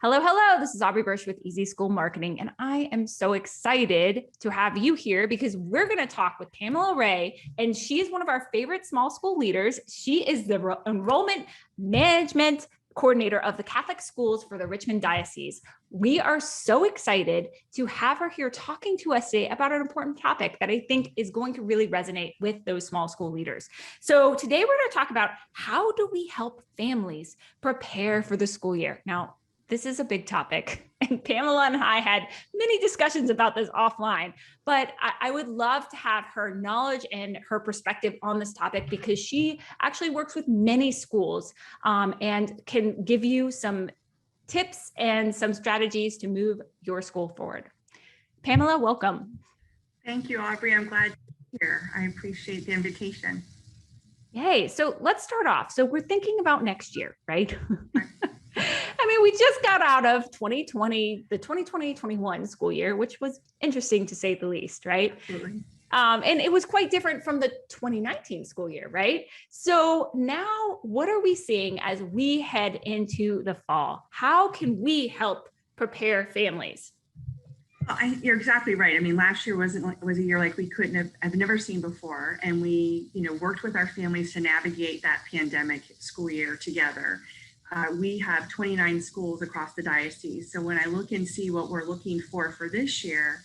Hello, hello. This is Aubrey Bursch with Easy School Marketing, and I am so excited to have you here because we're going to talk with Pamela Wray, and she is one of our favorite small school leaders. She is the enrollment management coordinator of the Catholic schools for the Richmond Diocese. We are so excited to have her here talking to us today about an important topic that I think is going to really resonate with those small school leaders. So today we're going to talk about how do we help families prepare for the school year. Now, this is a big topic, and Pamela and I had many discussions about this offline, but I would love to have her knowledge and her perspective on this topic because she actually works with many schools and can give you some tips and some strategies to move your school forward. Pamela, welcome. Thank you, Aubrey. I'm glad to be here. I appreciate the invitation. Yay. So let's start off. So we're thinking about next year, right? I mean, we just got out of 2020, the 2020-21 school year, which was interesting to say the least, right? Absolutely. And it was quite different from the 2019 school year, right? So now what are we seeing as we head into the fall? How can we help prepare families? You're exactly right. I mean, last year was a year like we I've never seen before. And we, worked with our families to navigate that pandemic school year together. We have 29 schools across the diocese. So when I look and see what we're looking for this year,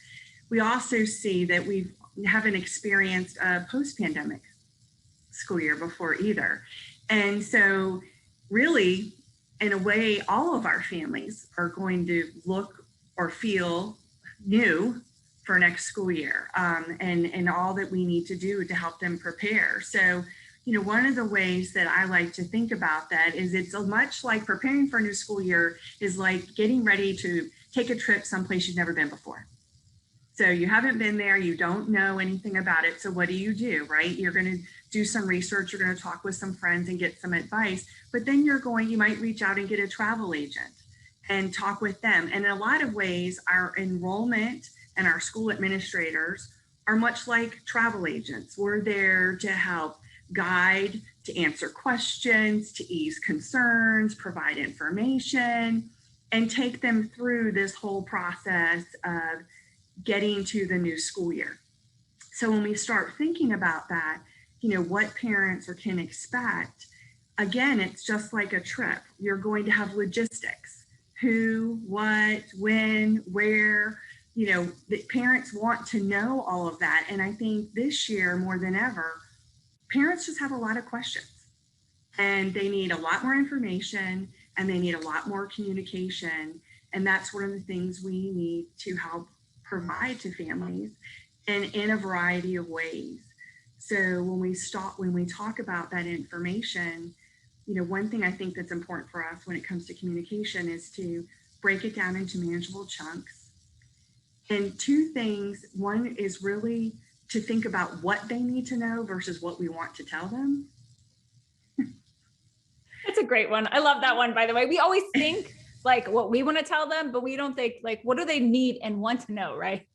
we also see that we haven't experienced a post-pandemic school year before either. And so really, in a way, all of our families are going to look or feel new for next school year and all that we need to do to help them prepare. So one of the ways that I like to think about that is it's much like preparing for a new school year is like getting ready to take a trip someplace you've never been before. So you haven't been there, you don't know anything about it. So what do, right? You're going to do some research, you're going to talk with some friends and get some advice, but then you might reach out and get a travel agent and talk with them. And in a lot of ways, our enrollment and our school administrators are much like travel agents. We're there to help guide, to answer questions, to ease concerns, provide information, and take them through this whole process of getting to the new school year. So when we start thinking about that, what parents can expect, again, it's just like a trip. You're going to have logistics, who, what, when, where, the parents want to know all of that. And I think this year more than ever, parents just have a lot of questions and they need a lot more information and they need a lot more communication. And that's one of the things we need to help provide to families and in a variety of ways. So when we talk about that information, one thing I think that's important for us when it comes to communication is to break it down into manageable chunks. And two things, one is really to think about what they need to know versus what we want to tell them. That's a great one. I love that one, by the way. We always think like what we want to tell them, but we don't think like, what do they need and want to know, right?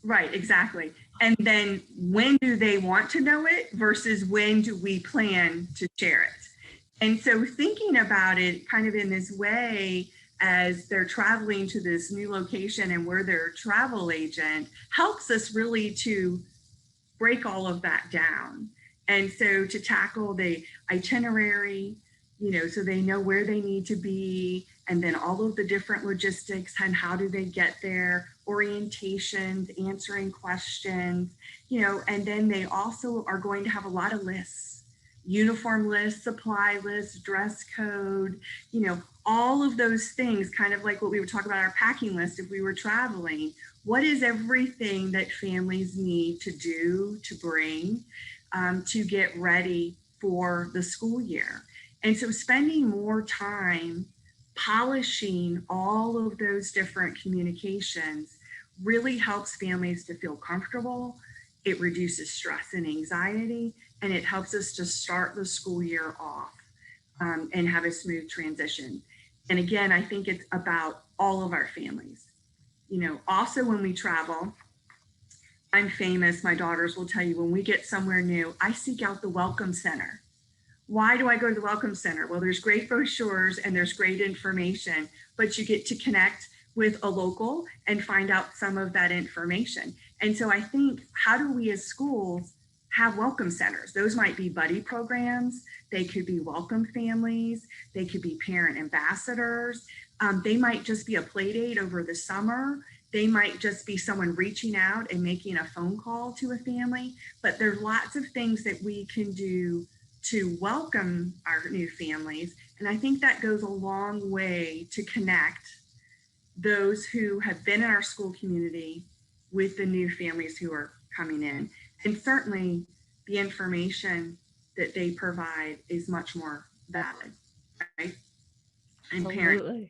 Right, exactly. And then when do they want to know it versus when do we plan to share it? And so thinking about it kind of in this way, as they're traveling to this new location and we're their travel agent, helps us really to break all of that down. And so to tackle the itinerary, so they know where they need to be, and then all of the different logistics and how do they get there, orientations, answering questions, and then they also are going to have a lot of lists, uniform lists, supply lists, dress code, all of those things, kind of like what we would talk about our packing list if we were traveling. What is everything that families need to do, to bring, to get ready for the school year? And so spending more time polishing all of those different communications really helps families to feel comfortable. It reduces stress and anxiety, and it helps us to start the school year off and have a smooth transition. And again, I think it's about all of our families. Also when we travel, I'm famous, my daughters will tell you, when we get somewhere new, I seek out the welcome center. Why do I go to the Welcome Center? Well, there's great brochures and there's great information, but you get to connect with a local and find out some of that information. And so I think, how do we as schools have welcome centers? Those might be buddy programs. They could be welcome families. They could be parent ambassadors. They might just be a play date over the summer. They might just be someone reaching out and making a phone call to a family. But there's lots of things that we can do to welcome our new families. And I think that goes a long way to connect those who have been in our school community with the new families who are coming in. And certainly the information that they provide is much more valid, right? And parents.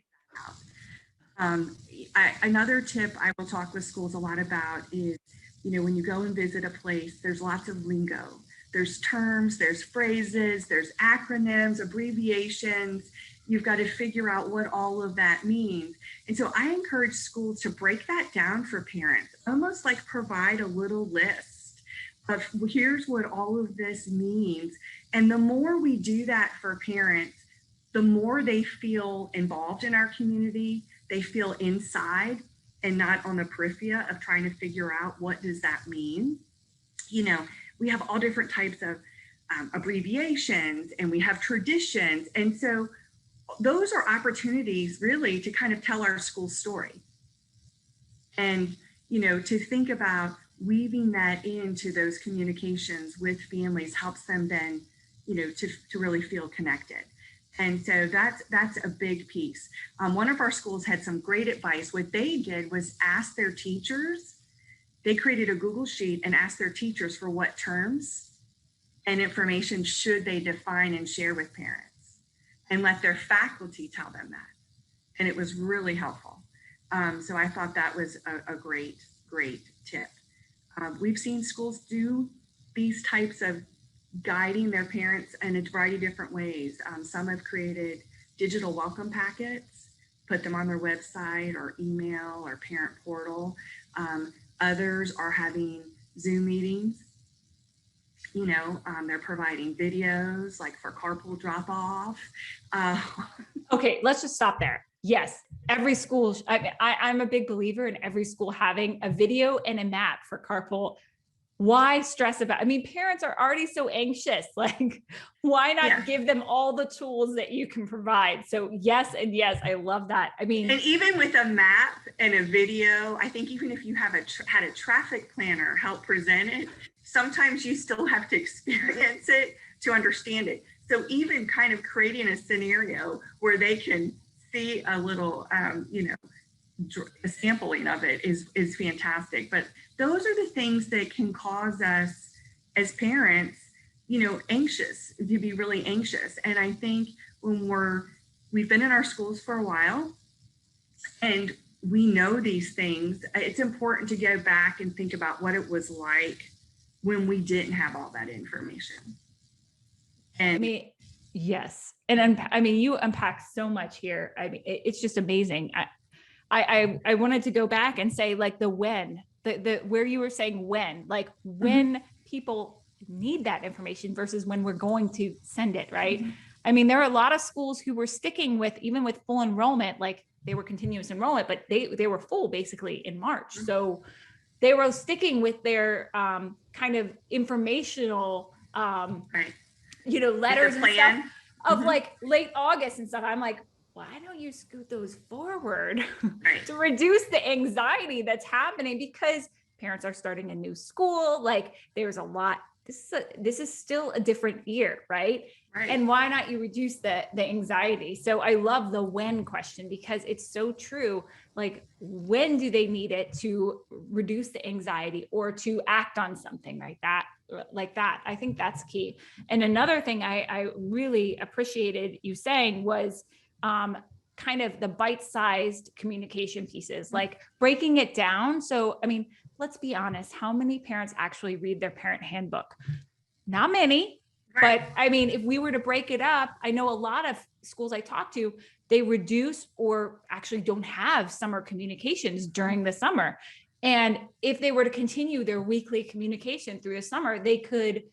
Another tip I will talk with schools a lot about is, when you go and visit a place, there's lots of lingo. There's terms, there's phrases, there's acronyms, abbreviations. You've got to figure out what all of that means. And so I encourage schools to break that down for parents, almost like provide a little list of here's what all of this means. And the more we do that for parents, the more they feel involved in our community, they feel inside and not on the periphery of trying to figure out what does that mean. We have all different types of abbreviations and we have traditions. And so those are opportunities really to kind of tell our school story. And, to think about weaving that into those communications with families helps them then, to really feel connected. And so that's a big piece. One of our schools had some great advice. What they did was ask their teachers. They created a Google sheet and asked their teachers for what terms and information should they define and share with parents, and let their faculty tell them that. And it was really helpful. So I thought that was a great tip. We've seen schools do these types of guiding their parents in a variety of different ways. Some have created digital welcome packets, put them on their website or email or parent portal. Others are having Zoom meetings. They're providing videos like for carpool drop off. Okay, let's just stop there. Yes, every school, I'm a big believer in every school having a video and a map for carpool. Why stress about, parents are already so anxious, like why not give them all the tools that you can provide? So yes, and yes, I love that. And even with a map and a video, I think even if you have had a traffic planner help present it, sometimes you still have to experience it to understand it. So even kind of creating a scenario where they can see a little, a sampling of it is fantastic. But those are the things that can cause us as parents, anxious, to be really anxious. And I think when we've been in our schools for a while and we know these things, it's important to go back and think about what it was like when we didn't have all that information. And yes. And you unpack so much here. It's just amazing. I wanted to go back and say like the where you were saying when people need that information versus when we're going to send it, right? Mm-hmm. There are a lot of schools who were sticking with, even with full enrollment, like they were continuous enrollment, but they were full basically in March. Mm-hmm. So they were sticking with their kind of informational, letters and stuff of mm-hmm. like late August and stuff. I'm like, why don't you scoot those forward to reduce the anxiety that's happening? Because parents are starting a new school. Like there's a lot. This is still a different year, right? And why not you reduce the anxiety? So I love the when question because it's so true. Like when do they need it to reduce the anxiety or to act on something like that? I think that's key. And another thing I really appreciated you saying was kind of the bite-sized communication pieces, like breaking it down. So, let's be honest, how many parents actually read their parent handbook? Not many, but if we were to break it up, I know a lot of schools I talk to, they reduce or actually don't have summer communications during the summer. And if they were to continue their weekly communication through the summer, they could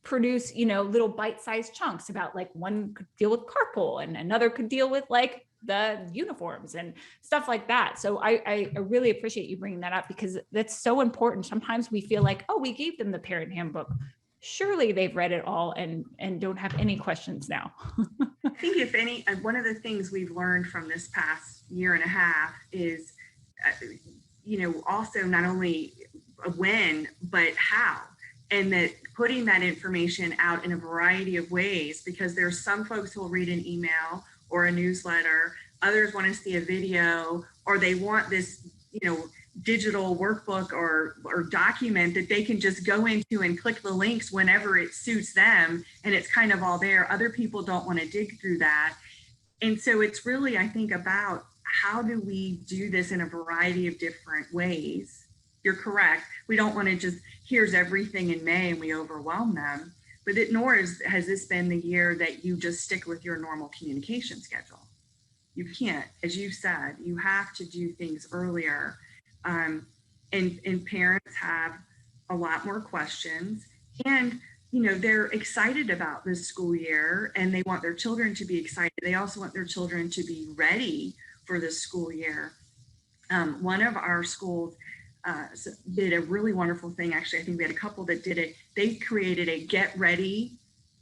produce, little bite-sized chunks about like one could deal with carpool and another could deal with like the uniforms and stuff like that. So I really appreciate you bringing that up because that's so important. Sometimes we feel like, oh, we gave them the parent handbook. Surely they've read it all and don't have any questions now. I think if any, one of the things we've learned from this past year and a half is, also not only when, but how. And that putting that information out in a variety of ways, because there's some folks who will read an email or a newsletter, others want to see a video, or they want this, digital workbook or document that they can just go into and click the links whenever it suits them. And it's kind of all there. Other people don't want to dig through that. And so it's really, I think, about how do we do this in a variety of different ways. You're correct. We don't want to just, here's everything in May and we overwhelm them. But nor has this been the year that you just stick with your normal communication schedule. You can't, as you said, you have to do things earlier. And parents have a lot more questions, and they're excited about this school year and they want their children to be excited. They also want their children to be ready for this school year. One of our schools did a really wonderful thing. Actually, I think we had a couple that did it. They created a get ready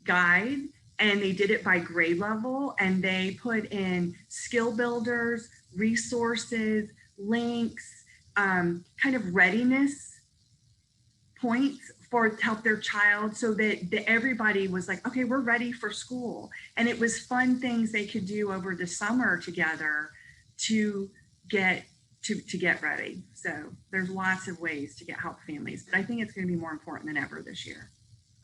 guide, and they did it by grade level, and they put in skill builders, resources, links, kind of readiness points to help their child, so that everybody was like, okay, we're ready for school. And it was fun things they could do over the summer together to get ready. So there's lots of ways to help families, but I think it's going to be more important than ever this year.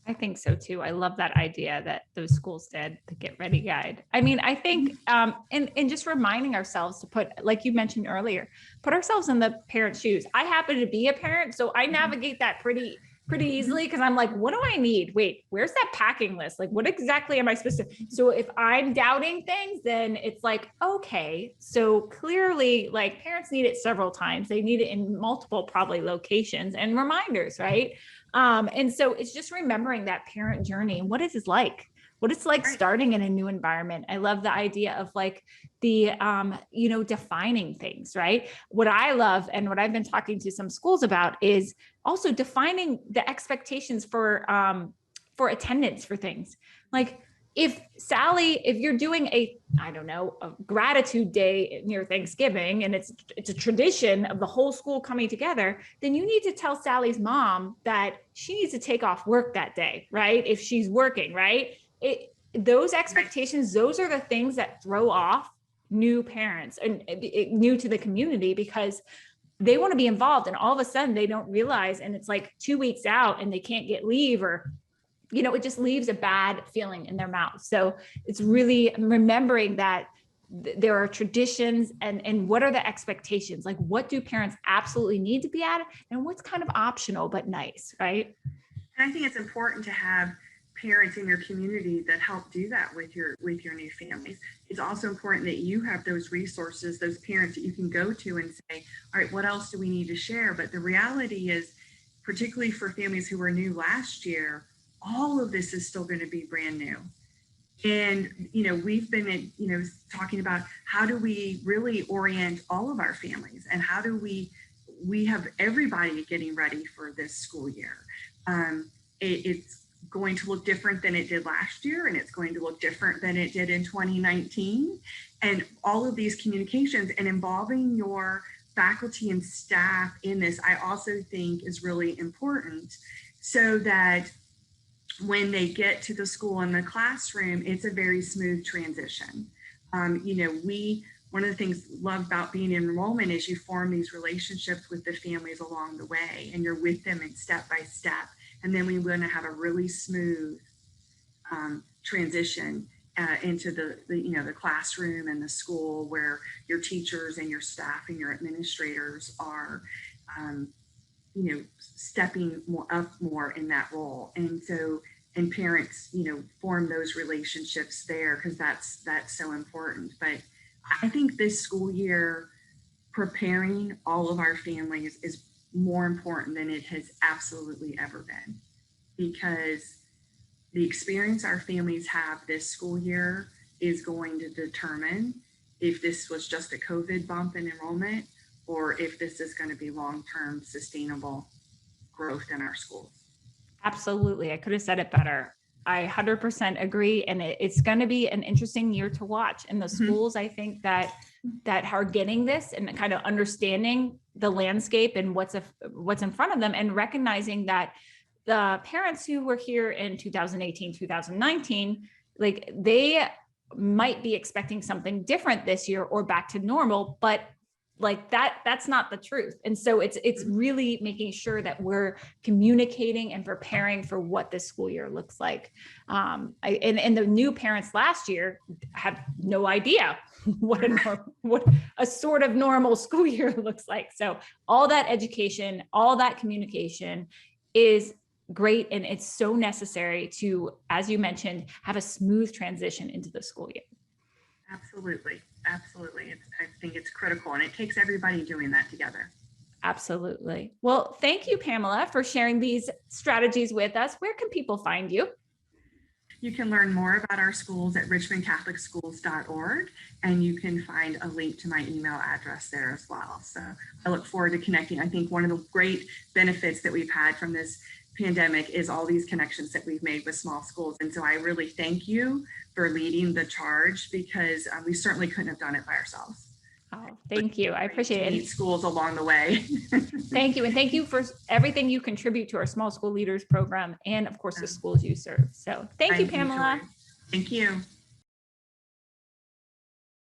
I think so too. I love that idea that those schools did, the Get Ready Guide. I mean, I think, and just reminding ourselves to put, like you mentioned earlier, put ourselves in the parent's shoes. I happen to be a parent, so I navigate that pretty easily, because I'm like, what do I need? Wait, where's that packing list? Like, what exactly am I supposed to? So if I'm doubting things, then it's like, okay, so clearly, like, parents need it several times. They need it in multiple, probably, locations and reminders, right? And so it's just remembering that parent journey and what it is like. What it's like starting in a new environment. I love the idea of like the, defining things, right? What I love and what I've been talking to some schools about is also defining the expectations for attendance for things. Like if you're doing a gratitude day near Thanksgiving, and it's a tradition of the whole school coming together, then you need to tell Sally's mom that she needs to take off work that day, right? If she's working, right? Those expectations, those are the things that throw off new parents and new to the community, because they want to be involved, and all of a sudden they don't realize, and it's like 2 weeks out and they can't get leave, or it just leaves a bad feeling in their mouth. So it's really remembering that there are traditions and what are the expectations? Like, what do parents absolutely need to be at, and what's kind of optional but nice, right? And I think it's important to have parents in your community that help do that with your new families. It's also important that you have those resources, those parents that you can go to and say, all right, what else do we need to share? But the reality is, particularly for families who were new last year, all of this is still going to be brand new. And, we've been, talking about how do we really orient all of our families, and how do we have everybody getting ready for this school year. It's going to look different than it did last year, and it's going to look different than it did in 2019. And all of these communications and involving your faculty and staff in this, I also think is really important, so that when they get to the school and the classroom, it's a very smooth transition. One of the things love about being in enrollment is you form these relationships with the families along the way, and you're with them in step by step. And then we want to have a really smooth transition into the classroom and the school, where your teachers and your staff and your administrators are, stepping more in that role. And parents, form those relationships there, because that's so important. But I think this school year, preparing all of our families is more important than it has absolutely ever been, because the experience our families have this school year is going to determine if this was just a COVID bump in enrollment or if this is going to be long-term sustainable growth in our schools. Absolutely. I could have said it better. I 100% agree. And it's going to be an interesting year to watch. And the schools, I think that are getting this and kind of understanding the landscape and what's in front of them, and recognizing that the parents who were here in 2018, 2019, like they might be expecting something different this year or back to normal, but like that's not the truth. And so it's really making sure that we're communicating and preparing for what this school year looks like. And the new parents last year had no idea what a sort of normal school year looks like. So all that education, all that communication is great. And it's so necessary to, as you mentioned, have a smooth transition into the school year. Absolutely. Absolutely. I think it's critical, and it takes everybody doing that together. Absolutely. Well, thank you, Pamela, for sharing these strategies with us. Where can people find you? You can learn more about our schools at richmondcatholicschools.org, and you can find a link to my email address there as well. So I look forward to connecting. I think one of the great benefits that we've had from this pandemic is all these connections that we've made with small schools. And so I really thank you for leading the charge, because we certainly couldn't have done it by ourselves. Oh, thank you. I appreciate it. Meet schools along the way. Thank you. And thank you for everything you contribute to our Small School Leaders program and, of course, the schools you serve. So thank you, Pamela. Thank you.